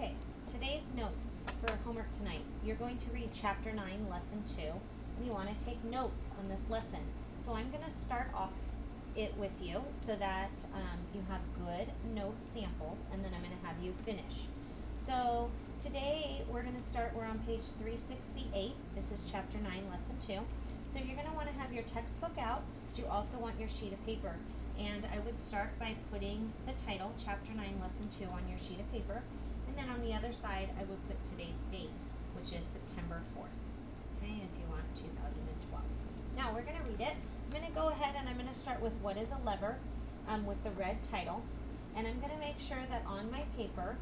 Okay, today's notes for homework tonight. You're going to read Chapter 9, Lesson 2, and you want to take notes on this lesson. So I'm going to start off it with you so that you have good note samples, and then I'm going to have you finish. So today we're on page 368. This is Chapter 9, Lesson 2. So you're going to want to have your textbook out, but you also want your sheet of paper. And I would start by putting the title, Chapter 9, Lesson 2, on your sheet of paper. And then on the other side, I would put today's date, which is September 4th, okay, if you want 2012. Now, we're going to read it. I'm going to go ahead and I'm going to start with what is a lever with the red title. And I'm going to make sure that on my paper,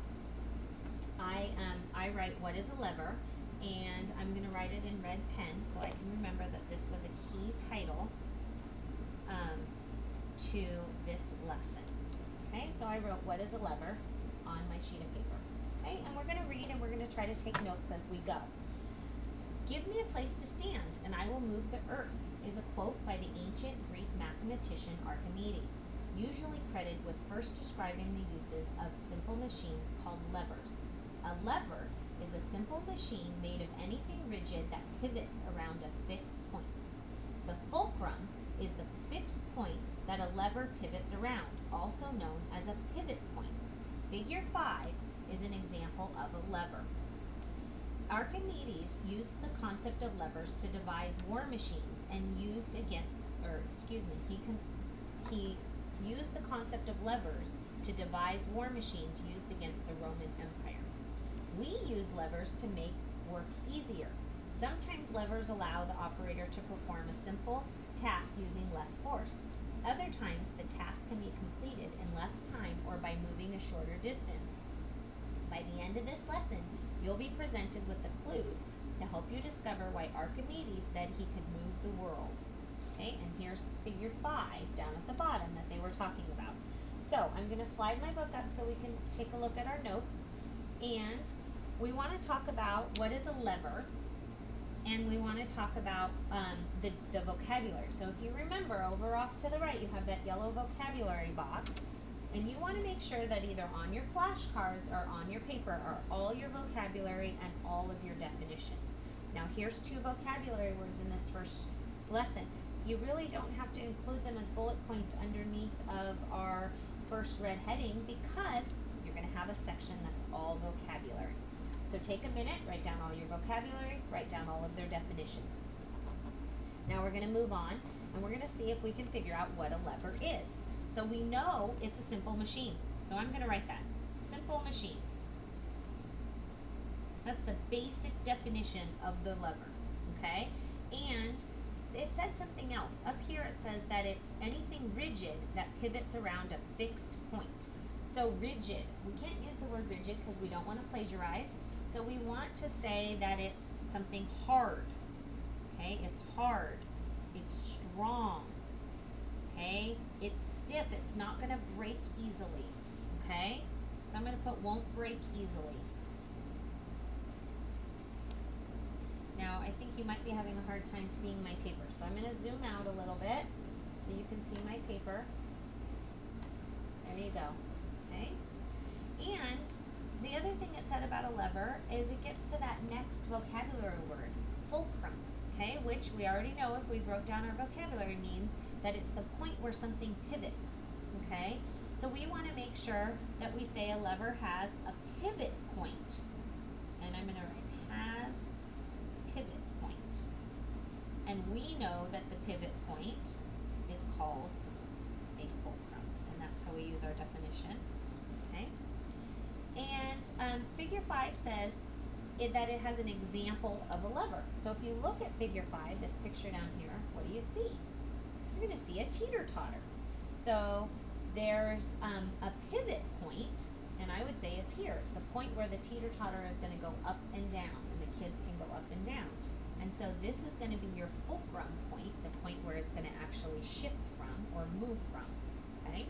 I write what is a lever, and I'm going to write it in red pen so I can remember that this was a key title to this lesson. Okay, so I wrote what is a lever on my sheet of paper. Okay, and we're going to read and we're going to try to take notes as we go. Give me a place to stand and I will move the earth is a quote by the ancient Greek mathematician Archimedes, usually credited with first describing the uses of simple machines called levers. A lever is a simple machine made of anything rigid that pivots around a fixed point. The fulcrum is the fixed point that a lever pivots around, also known as a pivot point. Figure 5 is an example of a lever. Archimedes used the concept of levers to devise war machines and he used the concept of levers to devise war machines used against the Roman Empire. We use levers to make work easier. Sometimes levers allow the operator to perform a simple task using less force. Other times, the task can be completed in less time or by moving a shorter distance. By the end of this lesson, you'll be presented with the clues to help you discover why Archimedes said he could move the world. Okay, and here's figure 5 down at the bottom that they were talking about. So I'm going to slide my book up so we can take a look at our notes. And we want to talk about what is a lever, and we want to talk about the vocabulary. So if you remember, over off to the right, you have that yellow vocabulary box, and you want to make sure that either on your flashcards or on your paper are all your vocabulary and all of your definitions. Now here's 2 vocabulary words in this first lesson. You really don't have to include them as bullet points underneath of our first red heading because you're going to have a section that's all vocabulary. So take a minute, write down all your vocabulary, write down all of their definitions. Now we're going to move on, and we're going to see if we can figure out what a lever is. So we know it's a simple machine. So I'm going to write that. Simple machine. That's the basic definition of the lever, okay? And it said something else. Up here it says that it's anything rigid that pivots around a fixed point. So rigid, we can't use the word rigid because we don't want to plagiarize. So we want to say that it's something hard, okay? It's hard, it's strong, okay? It's stiff, it's not going to break easily, okay? So I'm going to put won't break easily. Now I think you might be having a hard time seeing my paper, so I'm going to zoom out a little bit so you can see my paper. There you go, okay? And the other thing it said about a lever is it gets to that next vocabulary word, fulcrum, okay, which we already know if we wrote down our vocabulary means that it's the point where something pivots, okay? So we want to make sure that we say a lever has a pivot point, and I'm going to write has pivot point. And we know that the pivot point is called a fulcrum, and that's how we use our definition, okay? And figure 5 says that it has an example of a lever. So if you look at figure 5, this picture down here, what do you see? You're going to see a teeter-totter. So there's a pivot point, and I would say it's here. It's the point where the teeter-totter is going to go up and down, and the kids can go up and down. And so this is going to be your fulcrum point, the point where it's going to actually shift from or move from, okay?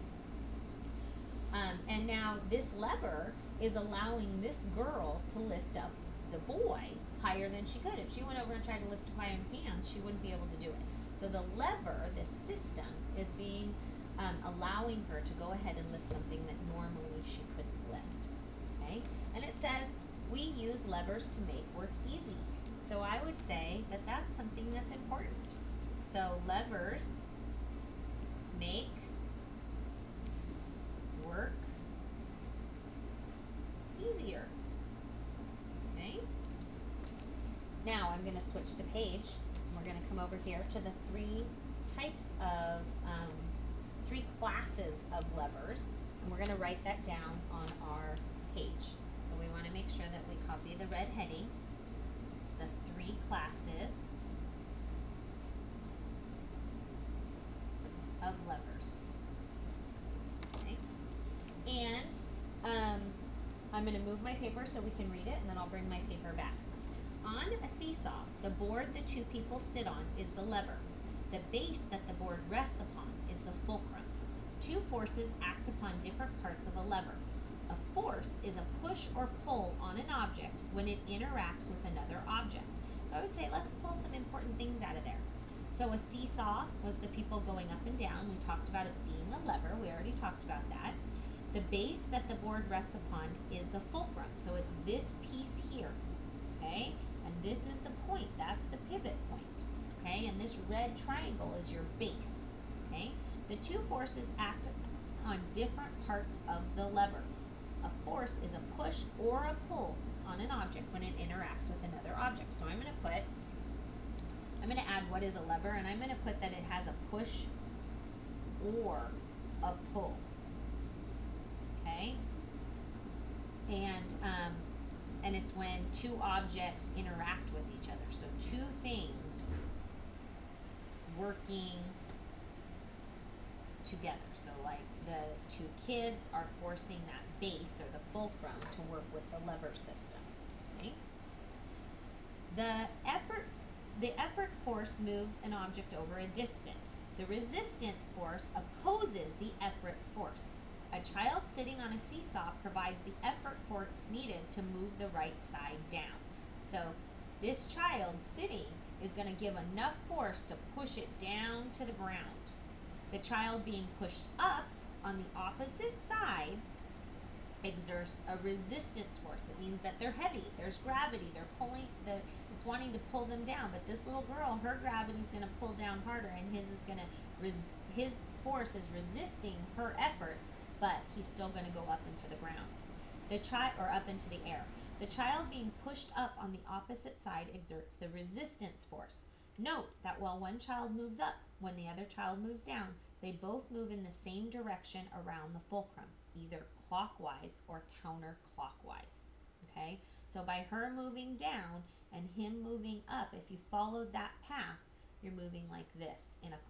And now this lever is allowing this girl to lift up the boy higher than she could. If she went over and tried to lift him by her hands, she wouldn't be able to do it. So the lever, this system, is being allowing her to go ahead and lift something that normally she couldn't lift. Okay? And it says levers to make work easy. So I would say that that's something that's important. So levers make work easier. Okay? Now I'm going to switch the page. We're going to come over here to the three classes of levers, and we're going to write that down on our page. So we want to make sure that we copy the red heading, the three classes of levers. Okay? And I'm going to move my paper so we can read it, and then I'll bring my paper back. On a seesaw, the board the two people sit on is the lever. The base that the board rests upon is the fulcrum. Two forces act upon different parts of a lever. A force is a push or pull on an object when it interacts with another object. So I would say let's pull some important things out of there. So a seesaw was the people going up and down. We talked about it being a lever. We already talked about that. The base that the board rests upon is the fulcrum. So it's this piece here, okay? And this is the point. That's the pivot point, okay? And this red triangle is your base, okay? The two forces act on different parts of the lever. A force is a push or a pull on an object when it interacts with another object. So I'm going to add what is a lever, and I'm going to put that it has a push or a pull. Okay? And it's when two objects interact with each other. So two things working together. So like the two kids are forcing that base or the fulcrum to work with the lever system. Okay? The effort force moves an object over a distance. The resistance force opposes the effort force. A child sitting on a seesaw provides the effort force needed to move the right side down. So this child sitting is going to give enough force to push it down to the ground. The child being pushed up on the opposite side exerts a resistance force. It means that they're heavy. There's gravity. They're pulling. It's wanting to pull them down. But this little girl, her gravity is going to pull down harder, and his force is resisting her efforts, but he's still going to go up into the ground. Up into the air. The child being pushed up on the opposite side exerts the resistance force. Note that while one child moves up, when the other child moves down, they both move in the same direction around the fulcrum, either clockwise or counterclockwise. Okay? So by her moving down and him moving up, if you followed that path, you're moving like this in a